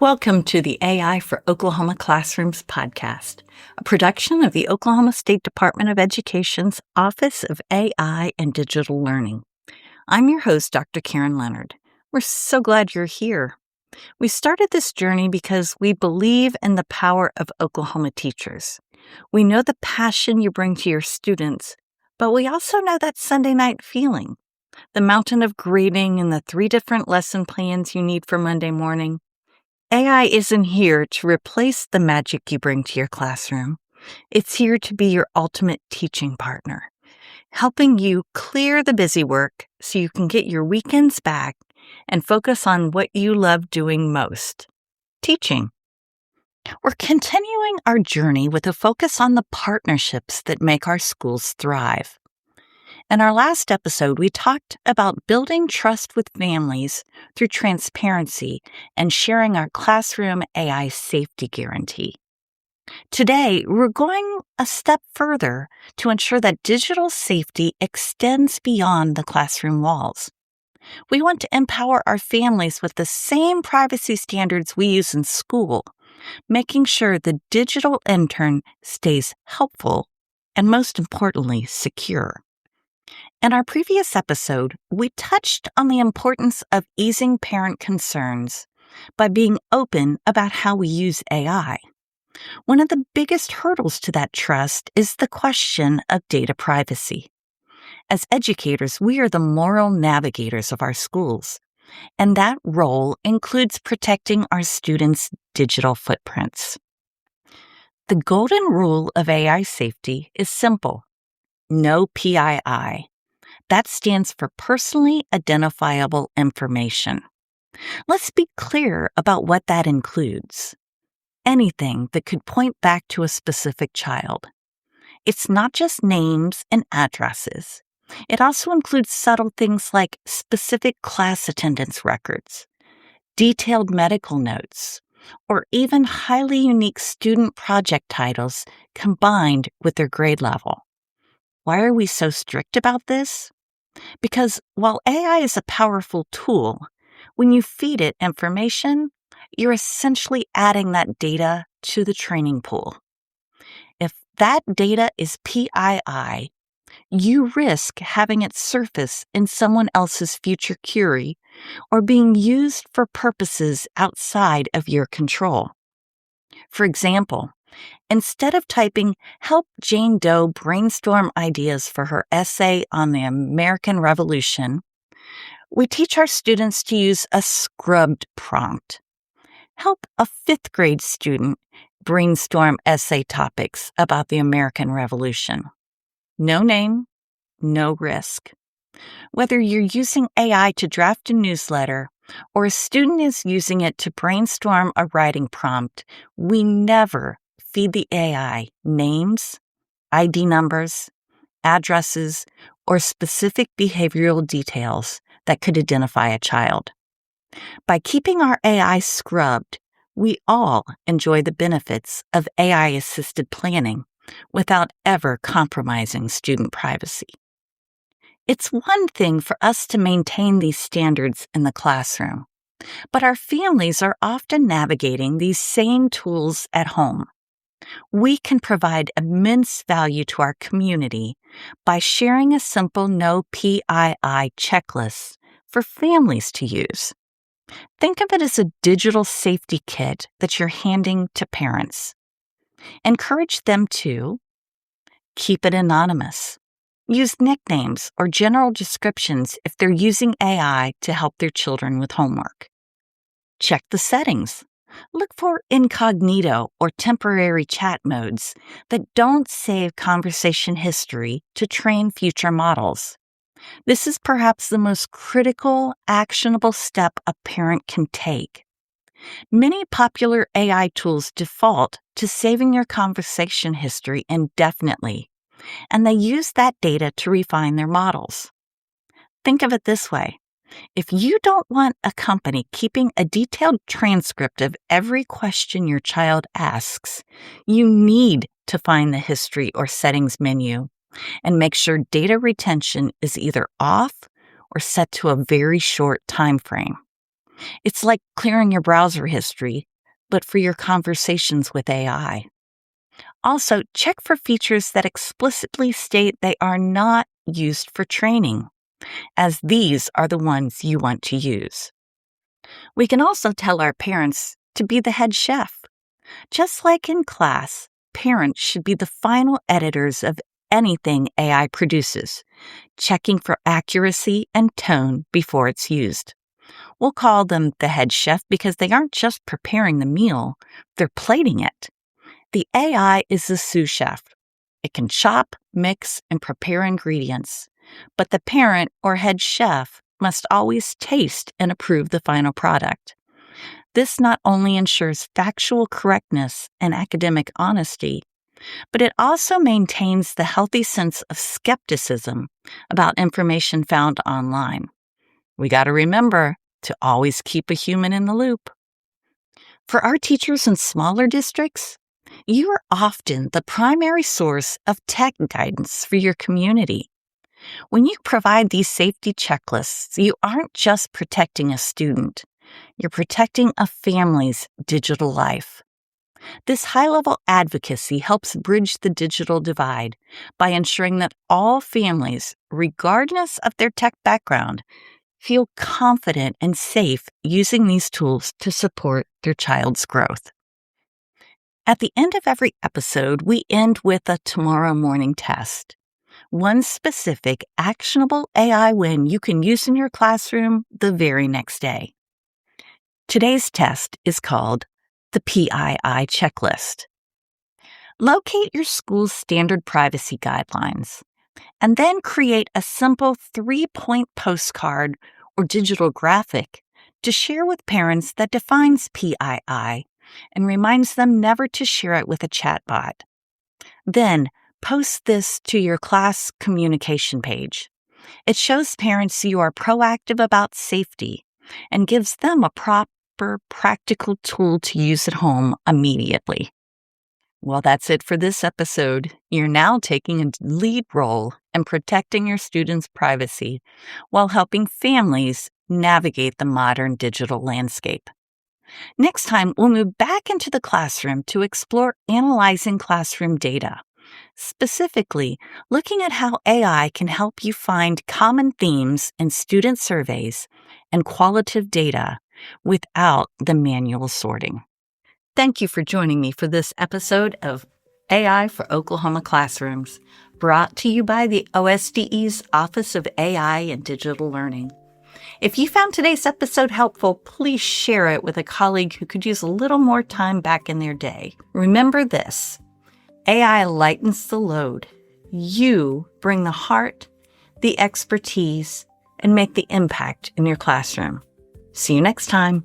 Welcome to the AI for Oklahoma Classrooms podcast, a production of the Oklahoma State Department of Education's Office of AI and Digital Learning. I'm your host, Dr. Karen Leonard. We're so glad you're here. We started this journey because we believe in the power of Oklahoma teachers. We know the passion you bring to your students, but we also know that Sunday night feeling, the mountain of grading and the 3 different lesson plans you need for Monday morning. AI isn't here to replace the magic you bring to your classroom. It's here to be your ultimate teaching partner, helping you clear the busy work so you can get your weekends back and focus on what you love doing most, teaching. We're continuing our journey with a focus on the partnerships that make our schools thrive. In our last episode, we talked about building trust with families through transparency and sharing our classroom AI safety guarantee. Today, we're going a step further to ensure that digital safety extends beyond the classroom walls. We want to empower our families with the same privacy standards we use in school, making sure the digital intern stays helpful and, most importantly, secure. In our previous episode, we touched on the importance of easing parent concerns by being open about how we use AI. One of the biggest hurdles to that trust is the question of data privacy. As educators, we are the moral navigators of our schools, and that role includes protecting our students' digital footprints. The golden rule of AI safety is simple: no PII. That stands for personally identifiable information. Let's be clear about what that includes. Anything that could point back to a specific child. It's not just names and addresses. It also includes subtle things like specific class attendance records, detailed medical notes, or even highly unique student project titles combined with their grade level. Why are we so strict about this? Because while AI is a powerful tool, when you feed it information, you're essentially adding that data to the training pool. If that data is PII, you risk having it surface in someone else's future query or being used for purposes outside of your control. For example, instead of typing, "Help Jane Doe brainstorm ideas for her essay on the American Revolution," we teach our students to use a scrubbed prompt. Help a 5th grade student brainstorm essay topics about the American Revolution. No name, no risk. Whether you're using AI to draft a newsletter or a student is using it to brainstorm a writing prompt, we never feed the AI names, ID numbers, addresses, or specific behavioral details that could identify a child. By keeping our AI scrubbed, we all enjoy the benefits of AI-assisted planning without ever compromising student privacy. It's one thing for us to maintain these standards in the classroom, but our families are often navigating these same tools at home. We can provide immense value to our community by sharing a simple no PII checklist for families to use. Think of it as a digital safety kit that you're handing to parents. Encourage them to keep it anonymous. Use nicknames or general descriptions if they're using AI to help their children with homework. Check the settings. Look for incognito or temporary chat modes that don't save conversation history to train future models. This is perhaps the most critical, actionable step a parent can take. Many popular AI tools default to saving your conversation history indefinitely, and they use that data to refine their models. Think of it this way. If you don't want a company keeping a detailed transcript of every question your child asks, you need to find the history or settings menu and make sure data retention is either off or set to a very short time frame. It's like clearing your browser history but for your conversations with AI. Also, check for features that explicitly state they are not used for training, as these are the ones you want to use. We can also tell our parents to be the head chef. Just like in class, parents should be the final editors of anything AI produces, checking for accuracy and tone before it's used. We'll call them the head chef because they aren't just preparing the meal, they're plating it. The AI is the sous chef. It can chop, mix, and prepare ingredients, but the parent or head chef must always taste and approve the final product. This not only ensures factual correctness and academic honesty, but it also maintains the healthy sense of skepticism about information found online. We got to remember to always keep a human in the loop. For our teachers in smaller districts, you are often the primary source of tech guidance for your community. When you provide these safety checklists, you aren't just protecting a student, you're protecting a family's digital life. This high-level advocacy helps bridge the digital divide by ensuring that all families, regardless of their tech background, feel confident and safe using these tools to support their child's growth. At the end of every episode, we end with a tomorrow morning test. One specific, actionable AI win you can use in your classroom the very next day. Today's test is called the PII checklist. Locate your school's standard privacy guidelines, and then create a simple 3-point postcard or digital graphic to share with parents that defines PII and reminds them never to share it with a chatbot. Then, post this to your class communication page. It shows parents you are proactive about safety and gives them a proper, practical tool to use at home immediately. Well, that's it for this episode. You're now taking a lead role in protecting your students' privacy while helping families navigate the modern digital landscape. Next time, we'll move back into the classroom to explore analyzing classroom data, specifically looking at how AI can help you find common themes in student surveys and qualitative data without the manual sorting. Thank you for joining me for this episode of AI for Oklahoma Classrooms, brought to you by the OSDE's Office of AI and Digital Learning. If you found today's episode helpful, please share it with a colleague who could use a little more time back in their day. Remember this: AI lightens the load. You bring the heart, the expertise, and make the impact in your classroom. See you next time.